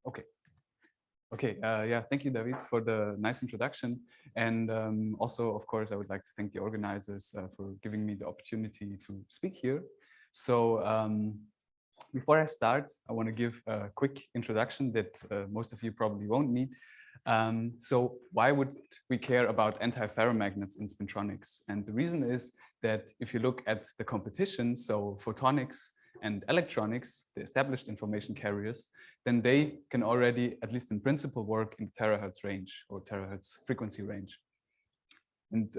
Okay. Okay. Yeah. Thank you, David, for the nice introduction. And also, of course, I would like to thank the organizers for giving me the opportunity to speak here. So before I start, I want to give a quick introduction that most of you probably won't need. So why would we care about antiferromagnets in spintronics? And the reason is that if you look at the competition, so photonics and electronics, the established information carriers, then they can already, at least in principle, work in the terahertz range or terahertz frequency range. And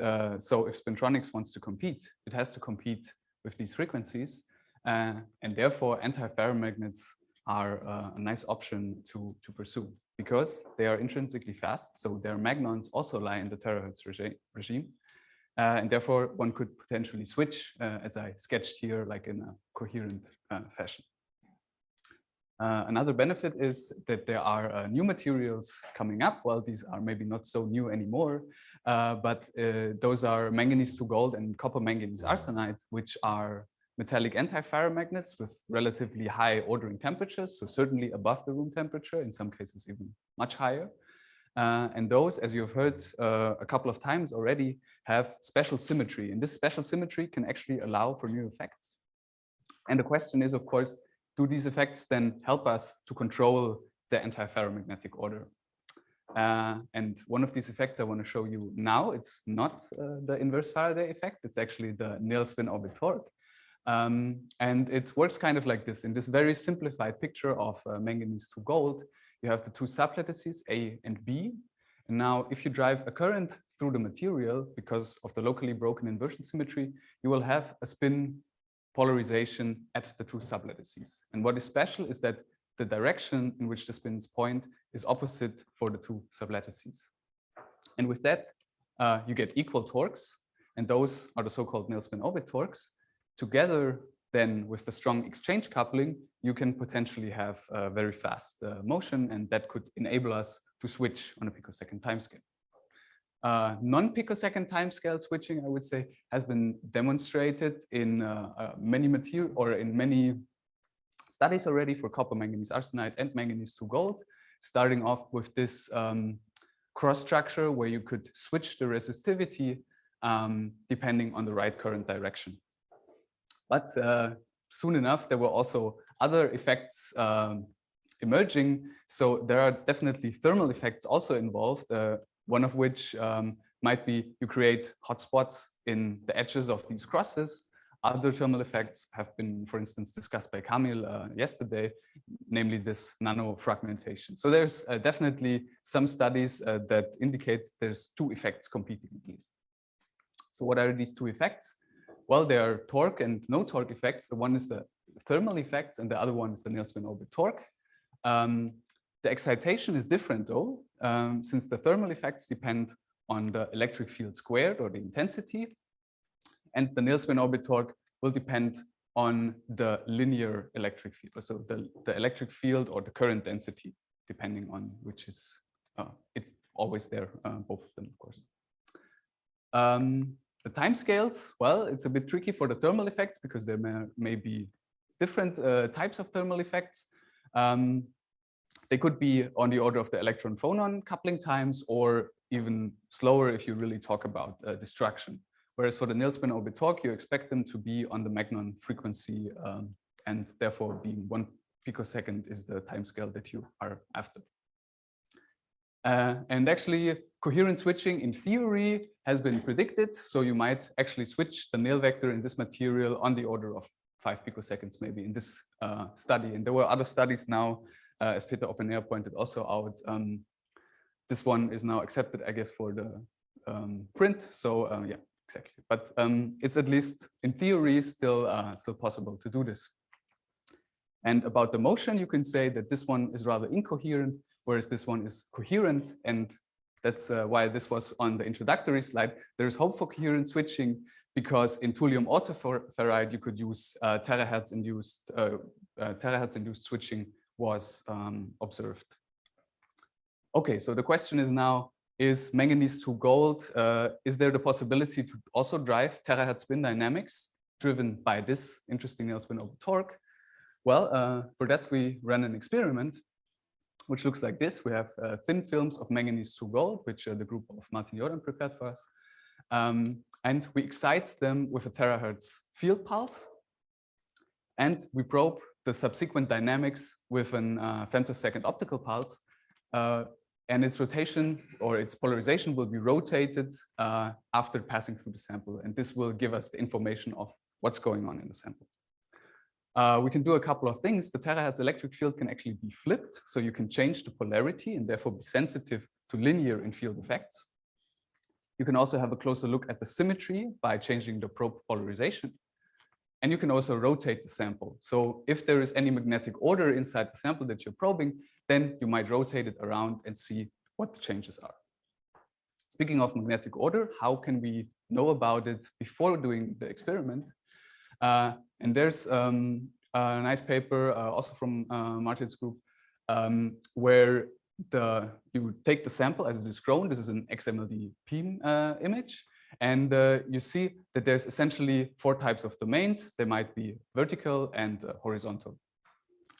so if spintronics wants to compete, it has to compete with these frequencies. And therefore, antiferromagnets are a nice option to pursue because they are intrinsically fast. So their magnons also lie in the terahertz regime. And therefore, one could potentially switch, as I sketched here, like in a coherent fashion. Another benefit is that there are new materials coming up. Well, these are maybe not so new anymore, but those are manganese to gold and copper manganese arsenide, which are metallic antiferromagnets with relatively high ordering temperatures, so certainly above the room temperature, in some cases even much higher. And those, as you've heard a couple of times already, have special symmetry. And this special symmetry can actually allow for new effects. And the question is, of course, do these effects then help us to control the antiferromagnetic order? And one of these effects I want to show you now, it's not the inverse Faraday effect, it's actually the Néel spin-orbit torque. And it works kind of like this. In this very simplified picture of manganese to gold, you have the two sublattices, A and B. And now if you drive a current through the material, because of the locally broken inversion symmetry, you will have a spin polarization at the two sublattices. And what is special is that the direction in which the spins point is opposite for the two sublattices. And with that, you get equal torques. And those are the so-called Néel spin-orbit torques. Together, then with the strong exchange coupling, you can potentially have a very fast motion, and that could enable us to switch on a picosecond timescale. Non-picosecond timescale switching, I would say, has been demonstrated in many studies already for copper manganese arsenide and manganese to gold, starting off with this cross structure where you could switch the resistivity depending on the right current direction. But soon enough, there were also other effects emerging. So there are definitely thermal effects also involved, one of which might be you create hotspots in the edges of these crosses. Other thermal effects have been, for instance, discussed by Kamil yesterday, namely this nanofragmentation. So there's definitely some studies that indicate there's two effects competing at least. So what are these two effects? Well, there are torque and no torque effects. The one is the thermal effects and the other one is the Néel spin-orbit torque. The excitation is different though, since the thermal effects depend on the electric field squared or the intensity, and the Néel spin-orbit torque will depend on the linear electric field, so the electric field or the current density, depending on which is, it's always there, both of them, of course. The timescales, well, it's a bit tricky for the thermal effects because there may be different types of thermal effects. They could be on the order of the electron-phonon coupling times or even slower if you really talk about destruction. Whereas for the Néel spin-orbit torque, you expect them to be on the Magnon frequency and therefore being 1 picosecond is the timescale that you are after. And actually, coherent switching in theory has been predicted. So you might actually switch the Néel vector in this material on the order of 5 picoseconds, maybe in this study. And there were other studies now, as Peter Oppenair pointed also out. This one is now accepted, I guess, for the print. So yeah, exactly. But it's at least in theory still possible to do this. And about the motion, you can say that this one is rather incoherent, whereas this one is coherent. And that's why this was on the introductory slide. There's hope for coherent switching because in thulium autoferrite, you could use terahertz-induced switching was observed. Okay, so the question is now, is manganese to gold, is there the possibility to also drive terahertz spin dynamics driven by this interesting Néel spin-orbit torque? Well, for that we ran an experiment. which looks like this. We have thin films of manganese 2 gold, which the group of Martin Jordan prepared for us. And we excite them with a terahertz field pulse. And we probe the subsequent dynamics with an femtosecond optical pulse. And its rotation or its polarization will be rotated after passing through the sample. And this will give us the information of what's going on in the sample. We can do a couple of things. The terahertz electric field can actually be flipped. So you can change the polarity and therefore be sensitive to linear in field effects. You can also have a closer look at the symmetry by changing the probe polarization. And you can also rotate the sample. So if there is any magnetic order inside the sample that you're probing, then you might rotate it around and see what the changes are. Speaking of magnetic order, how can we know about it before doing the experiment? And there's a nice paper also from Martin's group where you take the sample as it is grown. This is an XMLD PIM image. And you see that there's essentially 4 types of domains. They might be vertical and horizontal.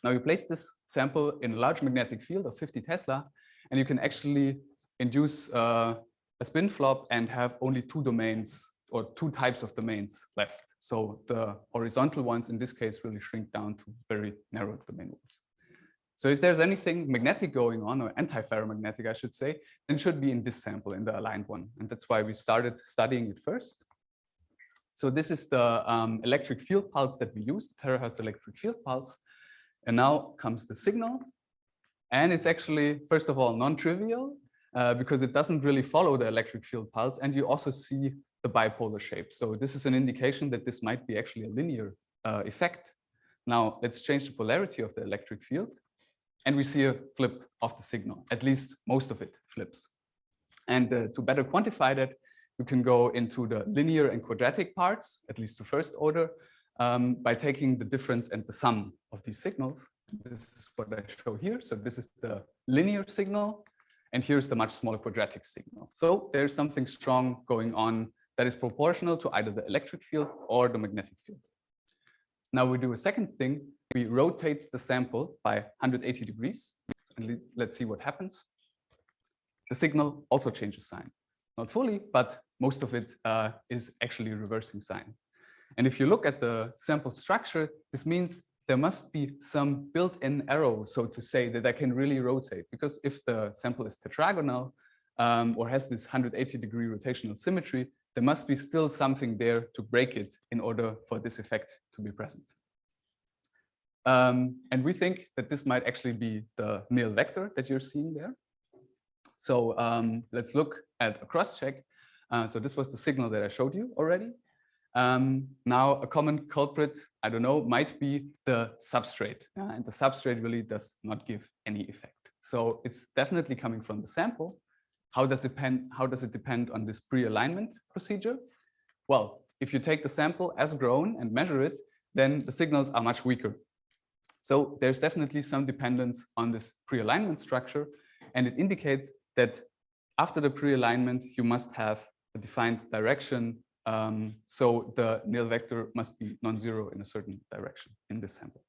Now you place this sample in a large magnetic field of 50 Tesla, and you can actually induce a spin flop and have only 2 domains or 2 types of domains left. So the horizontal ones in this case really shrink down to very narrow domain ones. So if there's anything magnetic going on, or antiferromagnetic, I should say, then it should be in this sample, in the aligned one. And that's why we started studying it first. So this is the electric field pulse that we use, the terahertz electric field pulse. And now comes the signal. And it's actually, first of all, non-trivial because it doesn't really follow the electric field pulse. And you also see the bipolar shape. So this is an indication that this might be actually a linear effect. Now let's change the polarity of the electric field. And we see a flip of the signal, at least most of it flips. And to better quantify that, you can go into the linear and quadratic parts, at least the first order, by taking the difference and the sum of these signals. This is what I show here. So this is the linear signal, and here's the much smaller quadratic signal. So there's something strong going on that is proportional to either the electric field or the magnetic field. Now we do a second thing. We rotate the sample by 180 degrees, and let's see what happens. The signal also changes sign. Not fully, but most of it is actually reversing sign. And if you look at the sample structure, this means there must be some built-in arrow, so to say, that I can really rotate. Because if the sample is tetragonal or has this 180-degree rotational symmetry, there must be still something there to break it in order for this effect to be present. And we think that this might actually be the Néel vector that you're seeing there. So let's look at a cross-check. So this was the signal that I showed you already. Now a common culprit, I don't know, might be the substrate. And the substrate really does not give any effect. So it's definitely coming from the sample. How does it depend on this pre-alignment procedure? Well, if you take the sample as grown and measure it, then the signals are much weaker. So there's definitely some dependence on this pre-alignment structure, and it indicates that after the pre-alignment, you must have a defined direction. So the Néel vector must be non-zero in a certain direction in this sample.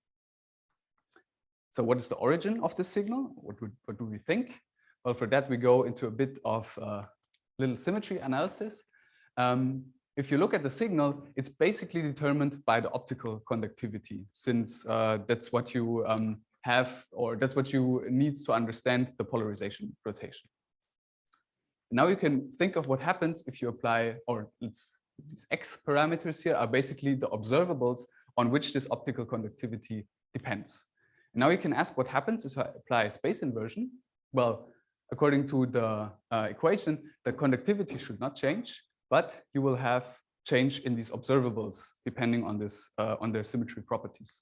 So what is the origin of this signal? What do we think? Well, for that, we go into a bit of little symmetry analysis. If you look at the signal, it's basically determined by the optical conductivity, since that's what you have, or that's what you need to understand the polarization rotation. Now you can think of what happens if you apply, or these X parameters here are basically the observables on which this optical conductivity depends. And now you can ask what happens if I apply space inversion. Well, according to the equation, the conductivity should not change, but you will have change in these observables depending on this on their symmetry properties.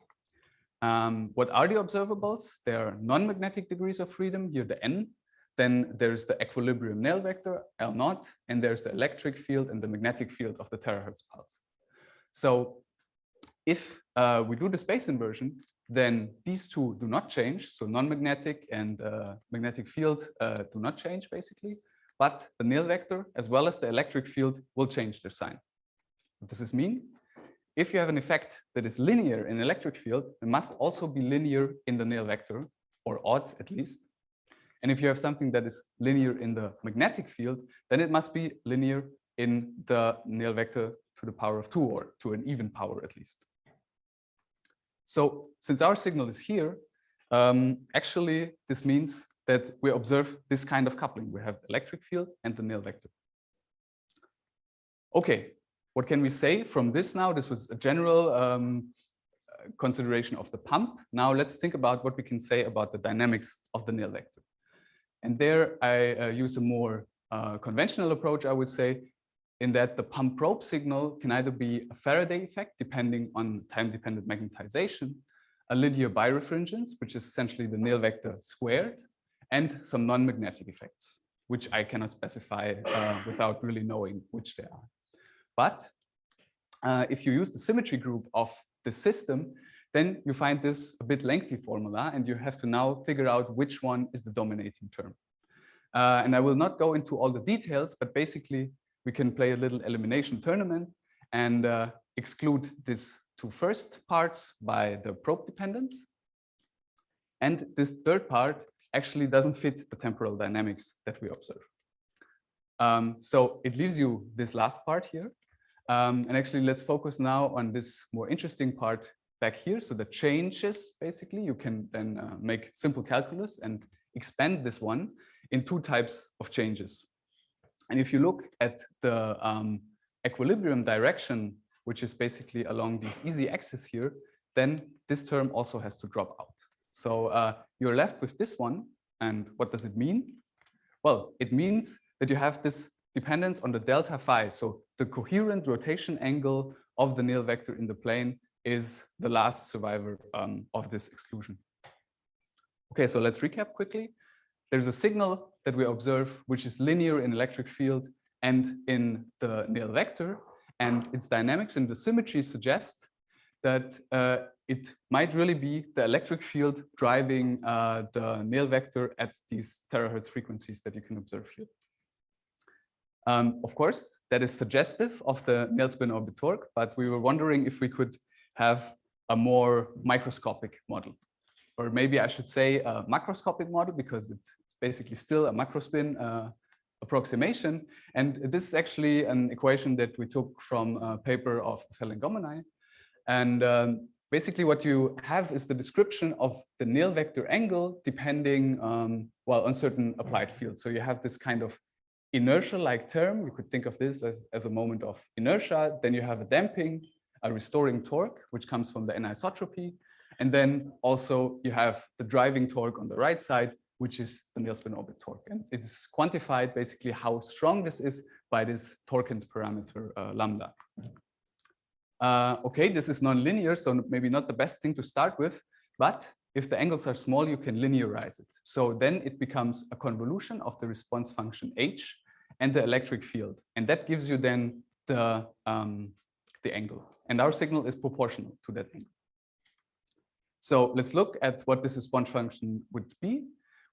What are the observables? They are non-magnetic degrees of freedom, here the n. Then there's the equilibrium Néel vector, L0, and there's the electric field and the magnetic field of the terahertz pulse. So if we do the space inversion, then these two do not change. So non-magnetic and magnetic field do not change basically, but the Néel vector as well as the electric field will change their sign. What does this mean? If you have an effect that is linear in electric field, it must also be linear in the Néel vector, or odd at least. And if you have something that is linear in the magnetic field, then it must be linear in the Néel vector to the power of 2, or to an even power at least. So since our signal is here, actually this means that we observe this kind of coupling. We have electric field and the Néel vector. Okay, what can we say from this now? This was a general consideration of the pump. Now let's think about what we can say about the dynamics of the Néel vector. And there I use a more conventional approach, I would say, in that the pump probe signal can either be a Faraday effect, depending on time-dependent magnetization, a linear birefringence, which is essentially the Néel vector squared, and some non-magnetic effects, which I cannot specify without really knowing which they are. But if you use the symmetry group of the system, then you find this a bit lengthy formula, and you have to now figure out which one is the dominating term. And I will not go into all the details, but basically we can play a little elimination tournament and exclude these two first parts by the probe dependence. And this third part actually doesn't fit the temporal dynamics that we observe. So it leaves you this last part here. And actually, let's focus now on this more interesting part back here. So the changes, basically, you can then make simple calculus and expand this one in two types of changes. And if you look at the equilibrium direction, which is basically along these easy axes here, then this term also has to drop out. So you're left with this one. And what does it mean? Well, it means that you have this dependence on the delta phi. So the coherent rotation angle of the Néel vector in the plane is the last survivor of this exclusion. Okay, so let's recap quickly. There's a signal that we observe, which is linear in electric field and in the Néel vector, and its dynamics and the symmetry suggest that it might really be the electric field driving the Néel vector at these terahertz frequencies that you can observe here. Of course, that is suggestive of the Néel spin orbit torque, but we were wondering if we could have a more microscopic model, or maybe I should say a macroscopic model, because it's basically still a macrospin approximation. And this is actually an equation that we took from a paper of Felling-Gomenai. And basically what you have is the description of the Néel vector angle depending well, on certain applied fields. So you have this kind of inertia-like term. You could think of this as a moment of inertia. Then you have a damping, a restoring torque, which comes from the anisotropy. And then also you have the driving torque on the right side, which is the Néel spin orbit torque. And it's quantified basically how strong this is by this Torkens parameter lambda. Okay, this is nonlinear, so maybe not the best thing to start with, but if the angles are small, you can linearize it. So then it becomes a convolution of the response function h and the electric field. And that gives you then the angle. And our signal is proportional to that angle. So let's look at what this response function would be.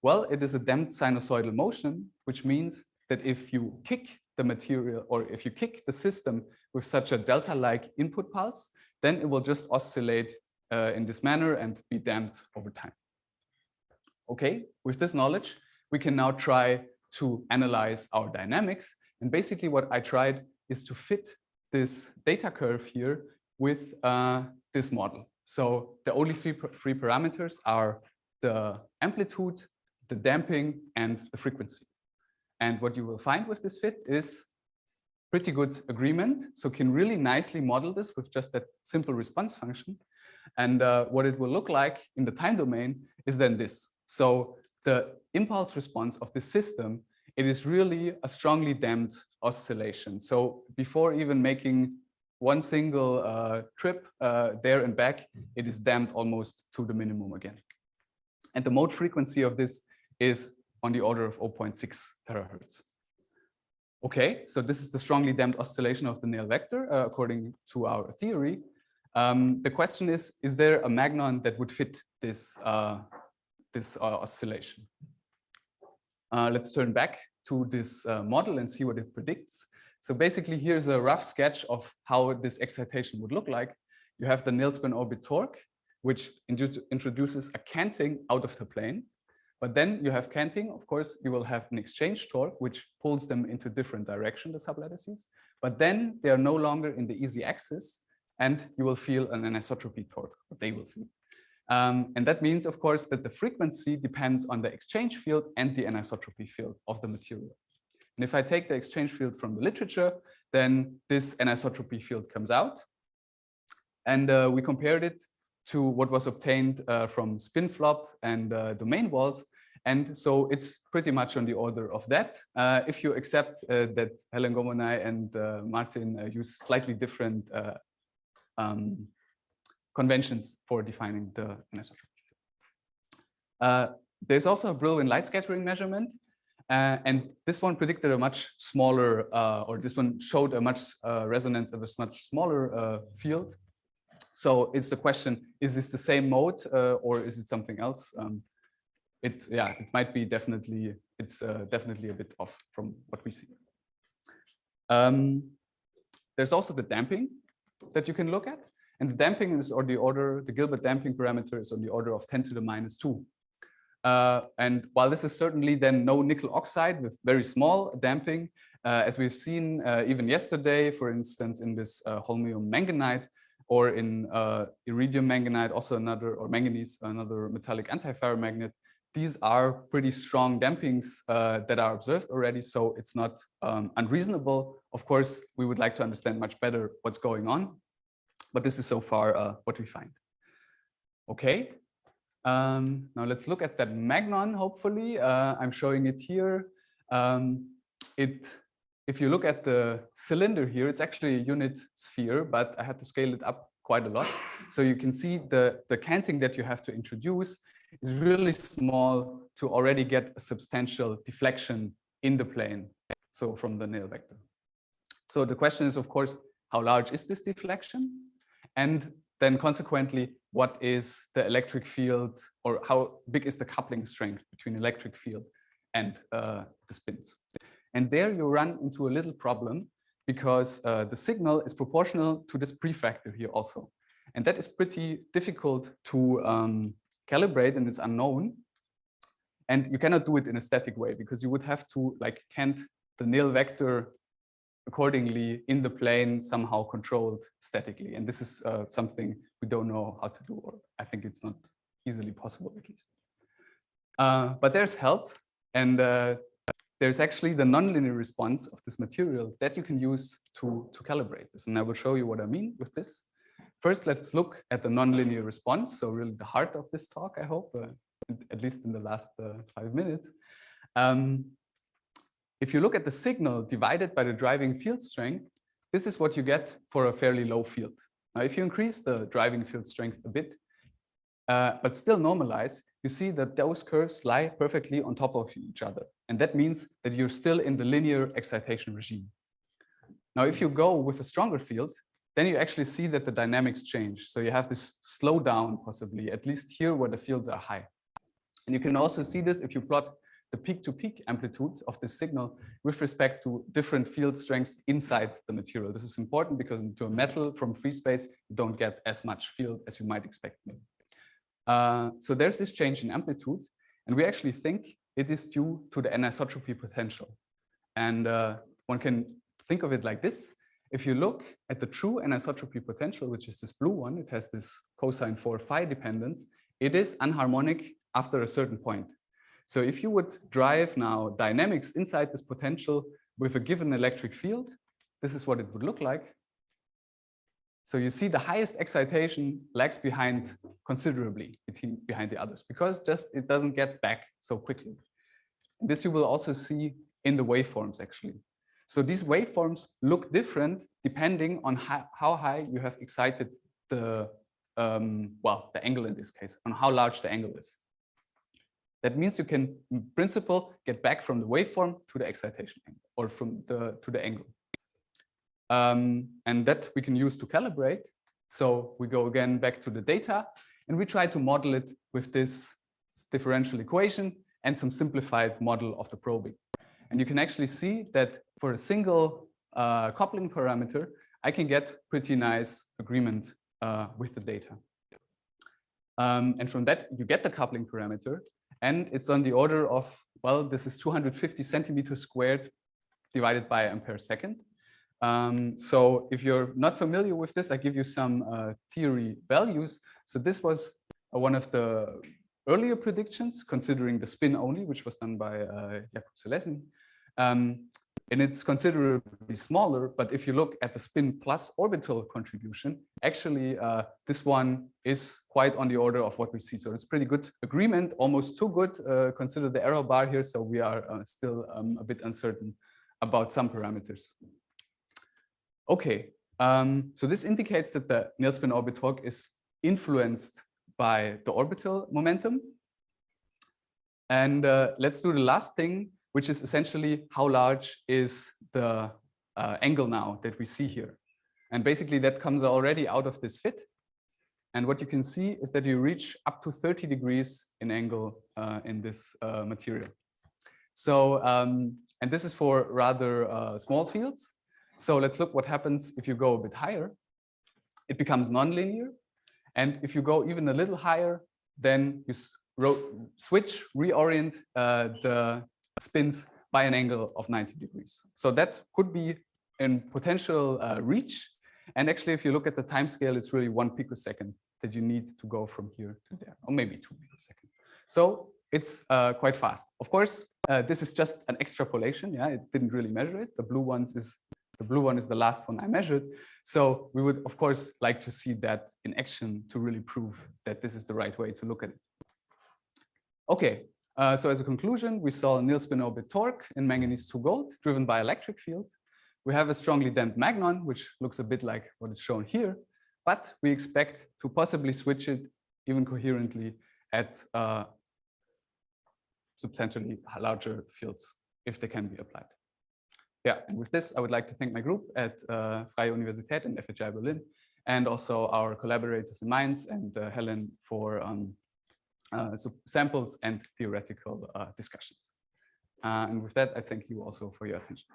Well, it is a damped sinusoidal motion, which means that if you kick the material, or if you kick the system with such a delta-like input pulse, then it will just oscillate in this manner and be damped over time. Okay, with this knowledge, we can now try to analyze our dynamics. And basically what I tried is to fit this data curve here with this model. So the only three parameters are the amplitude, the damping, and the frequency. And what you will find with this fit is pretty good agreement. So can really nicely model this with just that simple response function. And what it will look like in the time domain is then this. So the impulse response of this system, it is really a strongly damped oscillation. So before even making one single trip there and back, it is damped almost to the minimum again. And the mode frequency of this is on the order of 0.6 terahertz. Okay, so this is the strongly damped oscillation of the Néel vector according to our theory. The question is there a Magnon that would fit this, oscillation? Let's turn back to this model and see what it predicts. So basically, here's a rough sketch of how this excitation would look like. You have the Néel spin orbit torque, which introduces a canting out of the plane. But then you have canting. Of course, you will have an exchange torque, which pulls them into different direction, the sublattices. But then they are no longer in the easy axis, and you will feel an anisotropy torque, or they will feel. And that means, of course, that the frequency depends on the exchange field and the anisotropy field of the material. And if I take the exchange field from the literature, then this anisotropy field comes out. And we compared it to what was obtained from spin flop and domain walls. And so it's pretty much on the order of that. If you accept that Helen Gomonai and Martin use slightly different conventions for defining the anisotropy. There's also a brilliant light scattering measurement. And this one predicted a much smaller, or this one showed a much resonance of a much smaller field. So it's the question, is this the same mode or is it something else? It might be definitely, it's definitely a bit off from what we see. There's also the damping that you can look at. And the damping is on the order, the Gilbert damping parameter is on the order of 10 to the minus 2. And while this is certainly then no nickel oxide with very small damping, as we've seen even yesterday, for instance, in this holmium manganite, or in iridium manganite, also another, or manganese, another metallic antiferromagnet, these are pretty strong dampings that are observed already, so it's not unreasonable. Of course, we would like to understand much better what's going on, but this is so far what we find. Okay, now let's look at that Magnon, hopefully. I'm showing it here. If you look at the cylinder here, it's actually a unit sphere, but I had to scale it up quite a lot. So you can see the canting that you have to introduce is really small to already get a substantial deflection in the plane, so from the Néel vector. So the question is, of course, how large is this deflection? And then consequently, what is the electric field, or how big is the coupling strength between electric field and the spins? And there you run into a little problem, because the signal is proportional to this prefactor here also. And that is pretty difficult to calibrate, and it's unknown. And you cannot do it in a static way, because you would have to like cant the Néel vector accordingly in the plane, somehow controlled statically. And this is something we don't know how to do, or I think it's not easily possible at least. But there's help. And there's actually the nonlinear response of this material that you can use to calibrate this. And I will show you what I mean with this. First, let's look at the nonlinear response. So really the heart of this talk, I hope, at least in the last 5 minutes. If you look at the signal divided by the driving field strength, this is what you get for a fairly low field. Now, if you increase the driving field strength a bit, but still normalize, you see that those curves lie perfectly on top of each other. And that means that you're still in the linear excitation regime. Now, if you go with a stronger field, then you actually see that the dynamics change. So you have this slowdown possibly, at least here where the fields are high. And you can also see this if you plot the peak-to-peak amplitude of this signal with respect to different field strengths inside the material. This is important because into a metal from free space, you don't get as much field as you might expect. So there's this change in amplitude, and we actually think it is due to the anisotropy potential. And one can think of it like this. If you look at the true anisotropy potential, which is this blue one, it has this cosine 4 phi dependence. It is anharmonic after a certain point. So if you would drive now dynamics inside this potential with a given electric field, this is what it would look like. So you see the highest excitation lags behind considerably behind the others, because just it doesn't get back so quickly. And this you will also see in the waveforms actually. So these waveforms look different depending on how high you have excited the the angle in this case, on how large the angle is. That means you can, in principle, get back from the waveform to the excitation angle, or from to the angle. And that we can use to calibrate. So we go again back to the data, and we try to model it with this differential equation and some simplified model of the probing. And you can actually see that for a single coupling parameter, I can get pretty nice agreement with the data. And from that, you get the coupling parameter. And it's on the order of, well, this is 250 centimeters squared divided by ampere second. So if you're not familiar with this, I give you some theory values. So this was one of the earlier predictions, considering the spin only, which was done by Jakob Selesen. And it's considerably smaller, but if you look at the spin plus orbital contribution, actually this one is quite on the order of what we see. So it's pretty good agreement, almost too good. Consider the error bar here, so we are still a bit uncertain about some parameters. Okay, so this indicates that the Néel spin orbit torque is influenced by the orbital momentum. And let's do the last thing, which is essentially how large is the angle now that we see here. And basically that comes already out of this fit. And what you can see is that you reach up to 30 degrees in angle in this material. So, and this is for rather small fields. So let's look what happens if you go a bit higher. It becomes nonlinear. And if you go even a little higher, then you switch, reorient the spins by an angle of 90 degrees. So that could be in potential reach. And actually, if you look at the time scale, it's really 1 picosecond that you need to go from here to there, or maybe 2 picoseconds. So it's quite fast. Of course, this is just an extrapolation. Yeah, it didn't really measure it. The blue one is the last one I measured. So we would, of course, like to see that in action to really prove that this is the right way to look at it. Okay. So as a conclusion, we saw a Néel spin orbit torque in manganese 2 gold driven by electric field. We have a strongly damped magnon, which looks a bit like what is shown here, but we expect to possibly switch it even coherently at substantially larger fields if they can be applied. Yeah, and with this, I would like to thank my group at Freie Universität and FHI Berlin, and also our collaborators in Mainz and Helen for samples and theoretical discussions. And with that, I thank you also for your attention.